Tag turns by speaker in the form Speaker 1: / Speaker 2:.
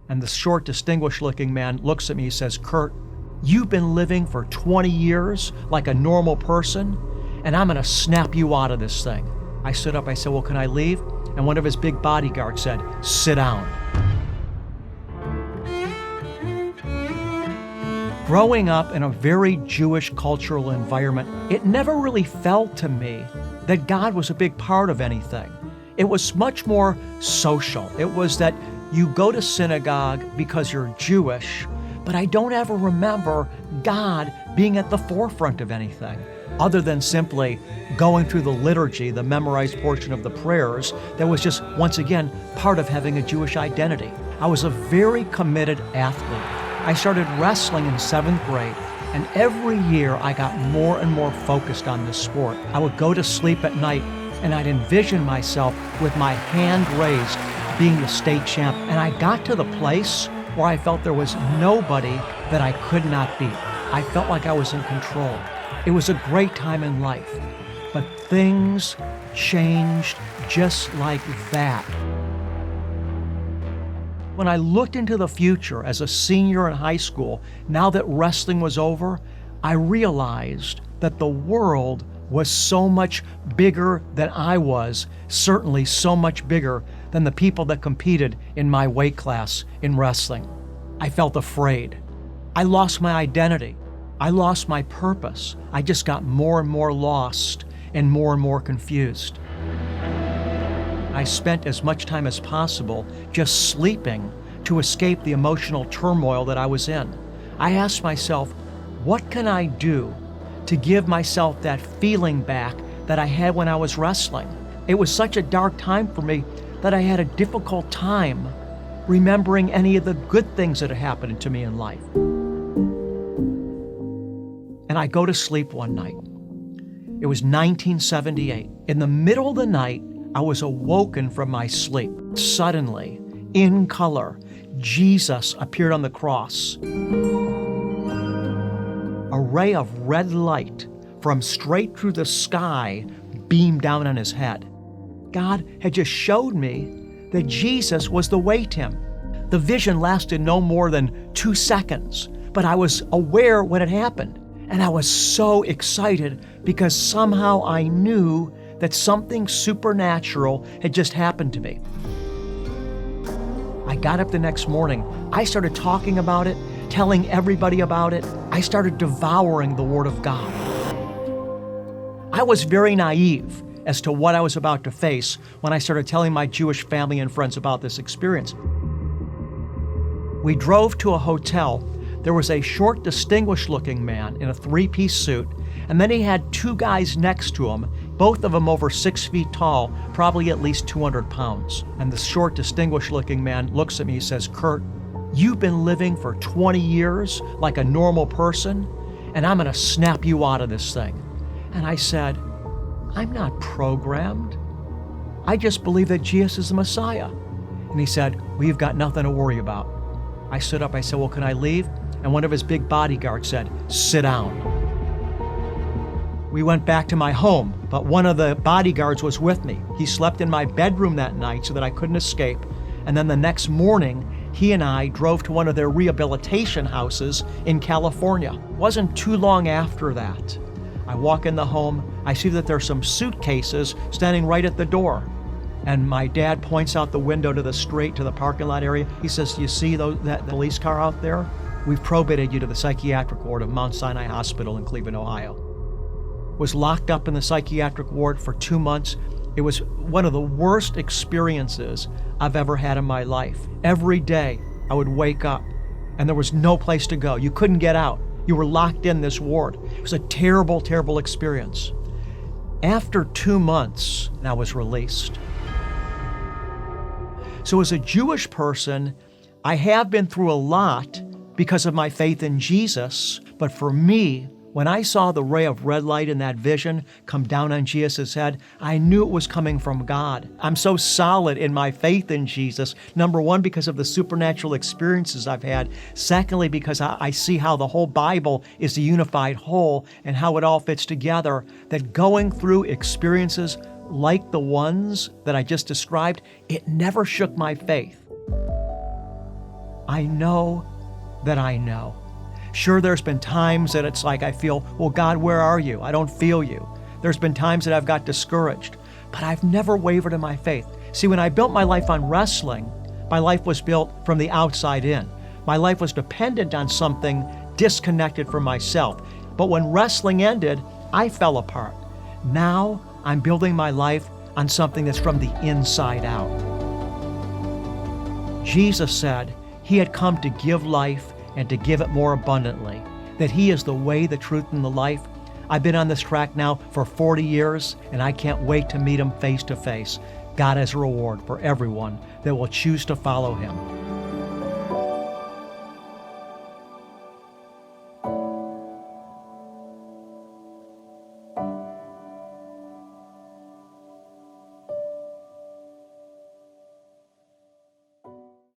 Speaker 1: And the short, distinguished-looking man looks at me, he says, "Kirt, you've been living for 20 years like a normal person, and I'm gonna snap you out of this thing." I stood up, I said, "Well, can I leave?" And one of his big bodyguards said, "Sit down." Growing up in a very Jewish cultural environment, it never really felt to me that God was a big part of anything. It was much more social. It was that you go to synagogue because you're Jewish, but I don't ever remember God being at the forefront of anything, other than simply going through the liturgy, the memorized portion of the prayers, that was just, once again, part of having a Jewish identity. I was a very committed athlete. I started wrestling in 7th grade, and every year I got more and more focused on this sport. I would go to sleep at night, and I'd envision myself with my hand raised being the state champ, and I got to the place where I felt there was nobody that I could not beat. I felt like I was in control. It was a great time in life, but things changed just like that. When I looked into the future as a senior in high school, now that wrestling was over, I realized that the world was so much bigger than I was, certainly so much bigger than the people that competed in my weight class in wrestling. I felt afraid. I lost my identity. I lost my purpose. I just got more and more lost and more confused. I spent as much time as possible just sleeping to escape the emotional turmoil that I was in. I asked myself, what can I do to give myself that feeling back that I had when I was wrestling? It was such a dark time for me that I had a difficult time remembering any of the good things that had happened to me in life. And I go to sleep one night. It was 1978. In the middle of the night, I was awoken from my sleep. Suddenly, in color, Jesus appeared on the cross. A ray of red light from straight through the sky beamed down on his head. God had just showed me that Jesus was the way to him. The vision lasted no more than 2 seconds, but I was aware when it happened. And I was so excited because somehow I knew that something supernatural had just happened to me. I got up the next morning. I started talking about it, telling everybody about it. I started devouring the Word of God. I was very naive as to what I was about to face when I started telling my Jewish family and friends about this experience. We drove to a hotel. There was a short, distinguished-looking man in a 3-piece suit, and then he had 2 guys next to him, both of them over 6 feet tall, probably at least 200 pounds. And the short, distinguished-looking man looks at me, he says, "Kirt, you've been living for 20 years like a normal person, and I'm gonna snap you out of this thing." And I said, "I'm not programmed. I just believe that Jesus is the Messiah." And he said, "Well, you've got nothing to worry about." I stood up, I said, "Well, can I leave?" And one of his big bodyguards said, "Sit down." We went back to my home, but one of the bodyguards was with me. He slept in my bedroom that night so that I couldn't escape. And then the next morning, he and I drove to one of their rehabilitation houses in California. It wasn't too long after that. I walk in the home, I see that there's some suitcases standing right at the door. And my dad points out the window to the street, to the parking lot area. He says, "You see that police car out there? We've probated you to the psychiatric ward of Mount Sinai Hospital in Cleveland, Ohio." Was locked up in the psychiatric ward for 2 months. It was one of the worst experiences I've ever had in my life. Every day I would wake up and there was no place to go. You couldn't get out. You were locked in this ward. It was a terrible, terrible experience. After 2 months, I was released. So as a Jewish person, I have been through a lot because of my faith in Jesus, but for me, when I saw the ray of red light in that vision come down on Jesus' head, I knew it was coming from God. I'm so solid in my faith in Jesus, number one, because of the supernatural experiences I've had. Secondly, because I see how the whole Bible is a unified whole and how it all fits together, that going through experiences like the ones that I just described, it never shook my faith. I know that I know. Sure, there's been times that it's like I feel, well, God, where are you? I don't feel you. There's been times that I've got discouraged, but I've never wavered in my faith. See, when I built my life on wrestling, my life was built from the outside in. My life was dependent on something disconnected from myself. But when wrestling ended, I fell apart. Now I'm building my life on something that's from the inside out. Jesus said He had come to give life and to give it more abundantly, that He is the way, the truth, and the life. I've been on this track now for 40 years, and I can't wait to meet Him face to face. God has a reward for everyone that will choose to follow Him.